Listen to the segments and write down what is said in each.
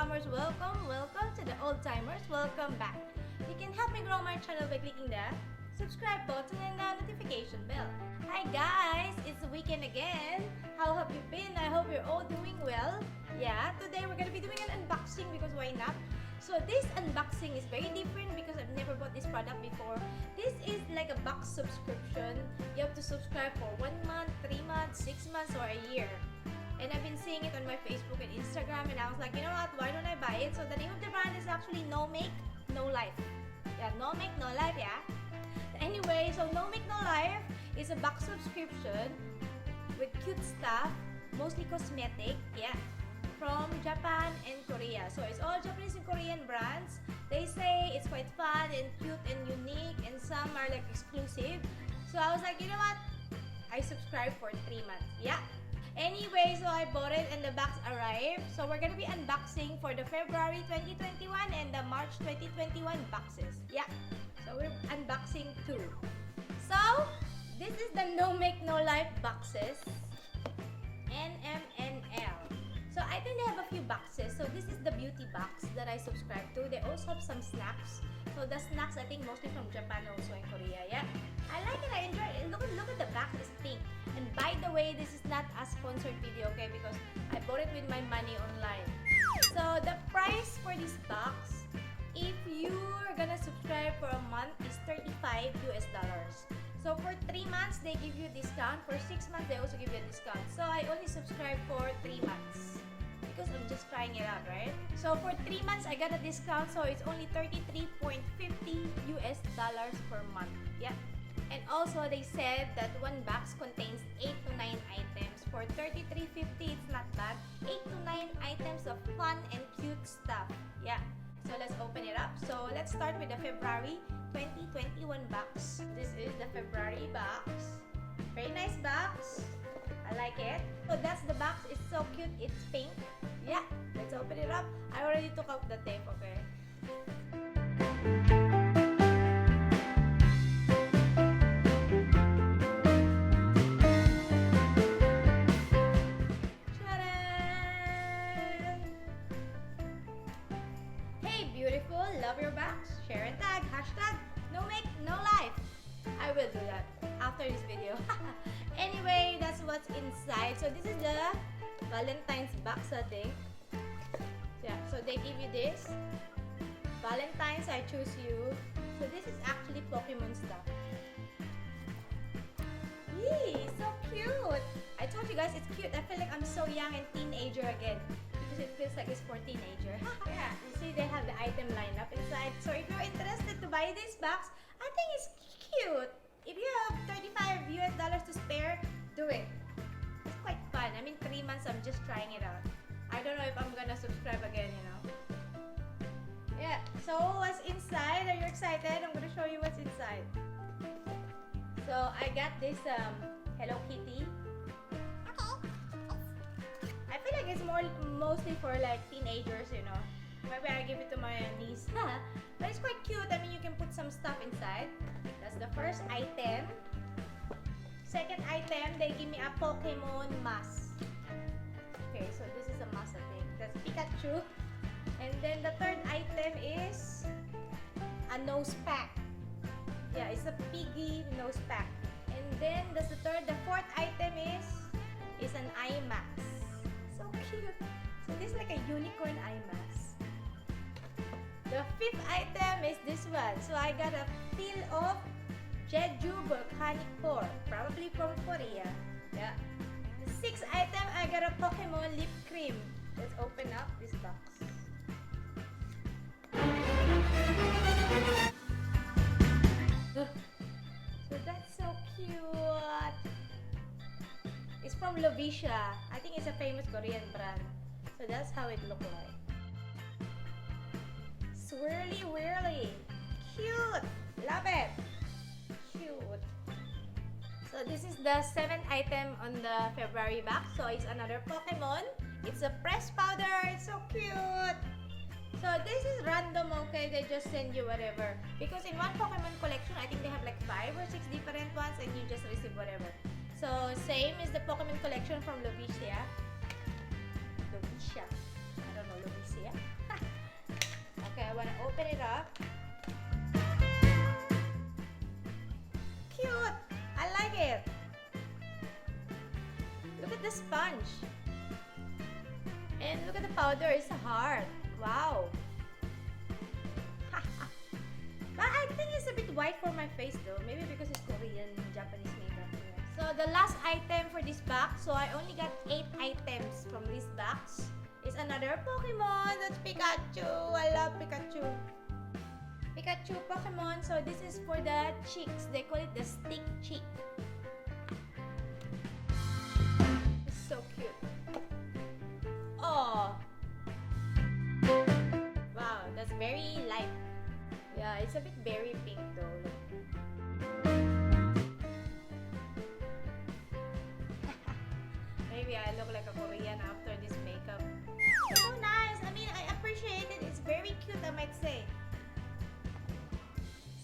newcomers, welcome to the old-timers, welcome back. You can help me grow my channel by clicking the subscribe button and the notification bell. Hi guys, it's the weekend again. How have you been? I hope you're all doing well. Yeah, today we're gonna be doing an unboxing because why not? So this unboxing is very different because I've never bought this product before. This is like a box subscription. You have to subscribe for 1 month, 3 months, 6 months, or a year. And I've been seeing it on my Facebook and Instagram, and I was like, you know what, why don't I buy it? So the name of the brand is actually NOMAKENOLIFE. Yeah, NOMAKENOLIFE, yeah. Anyway, so NOMAKENOLIFE is a box subscription with cute stuff, mostly cosmetic, yeah, from Japan and Korea. So it's all Japanese and Korean brands. They say it's quite fun and cute and unique, and some are like exclusive. So I was like, you know what, I subscribed for 3 months, yeah. Anyway, so I bought it and the box arrived. So we're gonna be unboxing for the February 2021 and the March 2021 boxes. Yeah, so we're unboxing two. So this is the NOMAKENOLIFE boxes, NMNL. So I think they have a few boxes. So this is the beauty box that I subscribe to. They also have some snacks. So the snacks I think mostly from Japan, also in Korea. Yeah, I like it. I enjoy it. Look at the box. It's pink. And by the way, this is not a sponsored video, okay? Because I bought it with my money online. So the price for this box, if you're gonna subscribe for a month, is $35 US. So for 3 months, they give you a discount. For 6 months, they also give you a discount. So I only subscribed for 3 months because I'm just trying it out, right? So for 3 months, I got a discount. So it's only $33.50 US per month. Yeah. And also, they said that one box contains 8 to 9 items. For $33.50, it's not bad. 8 to 9 items of fun and cute stuff. Yeah. So let's open it up. So let's start with the February 2021 box. This is the February box. Very nice box. I like it. So that's the box. It's so cute. It's pink. Yeah. Let's open it up. I already took out the tape, okay? Beautiful, love your box, share and tag, hashtag NOMAKENOLIFE. I will do that after this video. Anyway, that's what's inside. So this is the Valentine's box, I think. Yeah, so they give you this. Valentine's, I choose you. So this is actually Pokemon stuff. Yee, so cute. I told you guys it's cute. I feel like I'm so young and teenager again. It feels like it's for teenager. Yeah, you see they have the item lineup inside. So if you're interested to buy this box, I think it's cute. If you have $35 US to spare, do it. It's quite fun. I mean, 3 months I'm just trying it out. I don't know if I'm gonna subscribe again, you know. Yeah, so what's inside? Are you excited? I'm gonna show you what's inside. So I got this Hello Kitty. I feel like it's mostly for like teenagers, you know. Maybe I give it to my niece. But it's quite cute. I mean, you can put some stuff inside. That's the first item. Second item, they give me a Pokemon mask. Okay, so this is a mask, I think. That's Pikachu. And then the third item is a nose pack. Yeah, it's a piggy nose pack. And then that's the fourth item is an eye mask. So cute. So this is like a unicorn eye mask. The fifth item is this one. So I got a peel of Jeju volcanic core, probably from Korea. Yeah. The sixth item, I got a Pokemon lip cream. Let's open up this box. So that's so cute. It's from Lovisha. I think it's a famous Korean brand. So that's how it looks like. Swirly whirly. Cute. Love it. Cute. So this is the 7th item on the February box. So it's another Pokemon. It's a pressed powder. It's so cute. So this is random, okay? They just send you whatever. Because in one Pokemon collection, I think they have like 5 or 6 different ones and you just receive whatever. So same as the Pokemon collection from Lovisha. I don't know, Lovisha. Okay, I wanna open it up. Cute! I like it. Look at the sponge. And look at the powder, it's a heart. Wow. But I think it's a bit white for my face though. Maybe because it's Korean, Japanese makeup. Yeah. So the last item for this box, so I only got 8 items from this box, is another Pokemon. That's Pikachu. I love Pikachu. Pikachu Pokemon. So this is for the cheeks. They call it the stick cheek. It's so cute. Oh. Wow, that's very light. Yeah, it's a bit berry pink though. Maybe I look like a Korean after this makeup. So nice. I mean, I appreciate it. It's very cute, I might say.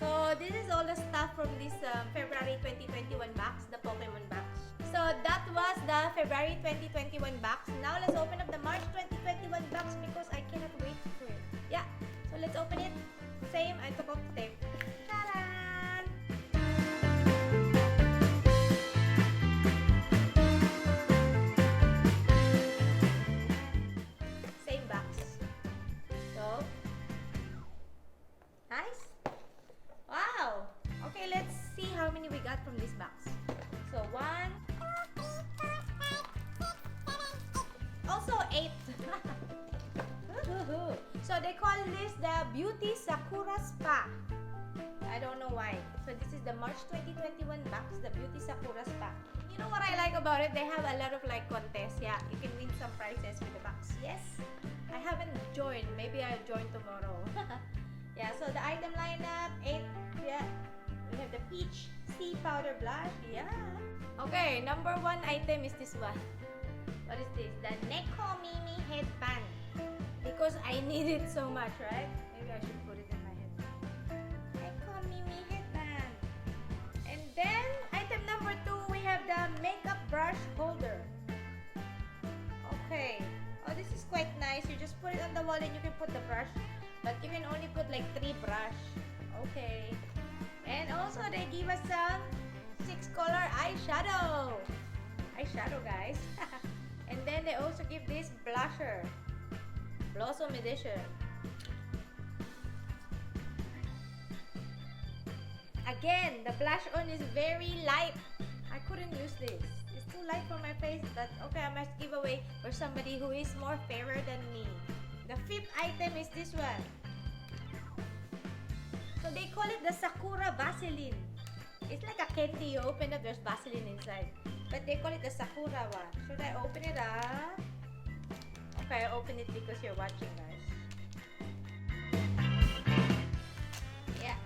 So this is all the stuff from this February 2021 box, the Pokemon box. So that was the February 2021 box. Now let's open up the March 2021 box because I cannot wait for it. Yeah, so let's open it. Same, I took off the tape. Ta-da! Same box. So, nice. Wow. Okay, let's see how many we got from this box. So 1. Also 8. So they call this the Beauty Sakura Spa. I don't know why. So this is the March 2021 box, the Beauty Sakura Spa. You know what I like about it? They have a lot of like contests. Yeah, you can win some prizes with the box. Yes. I haven't joined. Maybe I'll join tomorrow. Yeah, so the item lineup 8. Yeah. We have the Peach Sea Powder Blush. Yeah. Okay, number 1 item is this one. What is this? The Neko Mimi Headband. Because I need it so much, right? Maybe I should put it in my head. Neko Mimi Headband. And then, item number 2, we have the Makeup Brush Holder. Okay. Oh, this is quite nice. You just put it on the wall and you can put the brush. But you can only put like 3 brush. Okay. And also, they give us some 6-color eyeshadow. Eyeshadow, guys. And then they also give this blusher. Blossom Edition. Again, the blush on is very light. I couldn't use this. It's too light for my face, but okay, I must give away for somebody who is more fairer than me. The 5th item is this one. So they call it the Sakura Vaseline. It's like a candy. You open it, there's Vaseline inside. But they call it the Sakura one. Should I open it up? Okay, open it because you're watching, guys. Yeah.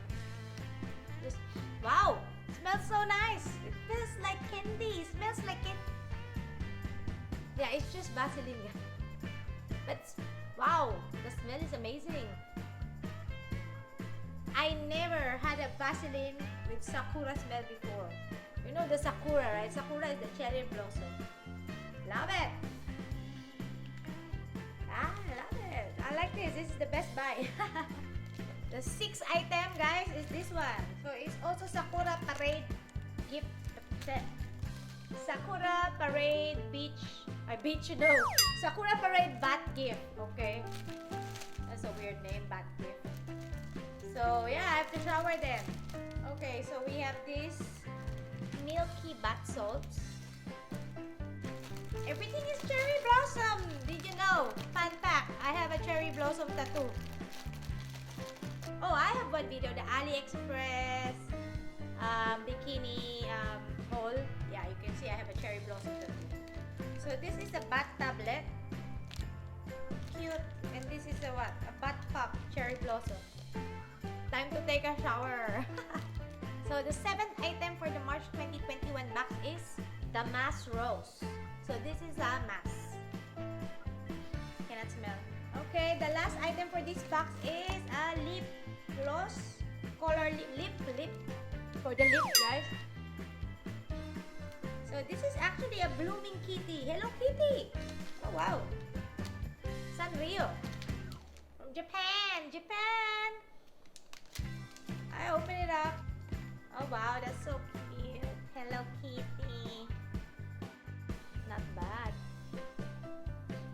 Wow! It smells so nice. It feels like candy. It smells like it. Yeah, it's just Vaseline. But wow, the smell is amazing. I never had a Vaseline with Sakura smell before. You know the Sakura, right? Sakura is the cherry blossom. Love it. I love it. I like this. This is the best buy. The 6th item, guys, is this one. So it's also Sakura Parade gift set. Sakura Parade Beach. No. Sakura Parade Bath gift. Okay. That's a weird name, bath gift. So yeah, I have to shower then. Okay, so we have this milky bath salts. Everything is cherry blossom. Did you know? Fun fact, I have a cherry blossom tattoo. Oh, I have one video, the AliExpress bikini haul. Yeah, you can see I have a cherry blossom tattoo. So this is a bath tablet. Cute. And this is a what? A bath pop cherry blossom. Time to take a shower. So the 7th item for the March 2021 box is the Mass Rose. So this is a mask. Cannot smell. Okay, the last item for this box is a lip gloss. Color lip for the lip, guys. So this is actually a blooming kitty. Hello Kitty. Oh wow. Sanrio from Japan. Japan! I open it up. Oh wow, that's so cute. Hello Kitty. Not bad.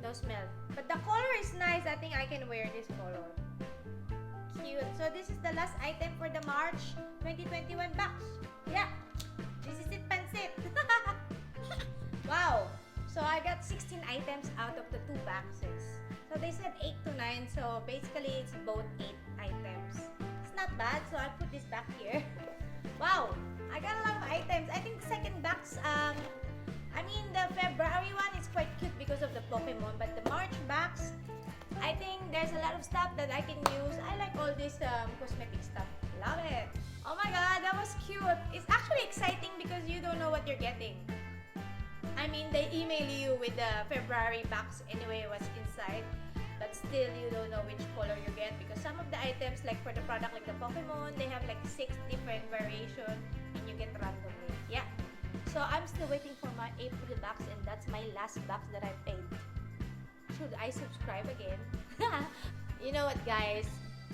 No smell. But the color is nice. I think I can wear this color. Cute. So this is the last item for the March 2021 box. Yeah. This is it, pansit. Wow. So I got 16 items out of the 2 boxes. So they said 8 to 9. So basically it's both 8 items. It's not bad. So I'll put this back here. Wow. I got a lot of items. I think the second box, the February one is quite cute because of the Pokemon. But the March box, I think there's a lot of stuff that I can use. I like all this cosmetic stuff. Love it. Oh my god, that was cute. It's actually exciting because you don't know what you're getting. They email you with the February box anyway what's inside. But still, you don't know which color you get because some of the items, like for the product like the Pokemon, they have like 6 different variations and you get randomly. Yeah. So I'm still waiting for my April box and that's my last box that I paid. Should I subscribe again? You know what, guys?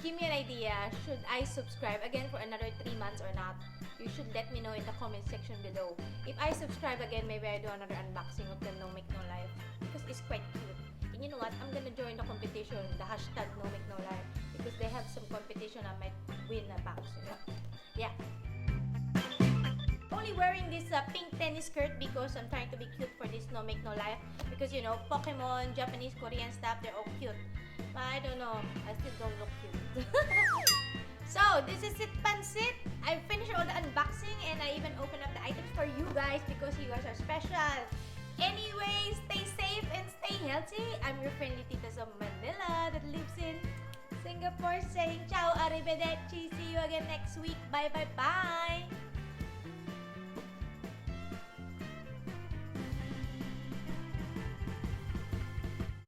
Give me an idea. Should I subscribe again for another 3 months or not? You should let me know in the comment section below. If I subscribe again, maybe I do another unboxing of the NOMAKENOLIFE because it's quite cute. And you know what? I'm gonna join the competition, the hashtag NOMAKENOLIFE, because they have some competition I might win a box. Yeah. Only wearing this pink tennis skirt because I'm trying to be cute for this NOMAKENOLIFE because you know, Pokemon, Japanese, Korean stuff, they're all cute. But I don't know, I still don't look cute. So, this is it, pansit. I finished all the unboxing and I even opened up the items for you guys because you guys are special. Anyway, stay safe and stay healthy. I'm your friendly Tita from Manila that lives in Singapore saying ciao, arrivederci. See you again next week. Bye, bye, bye.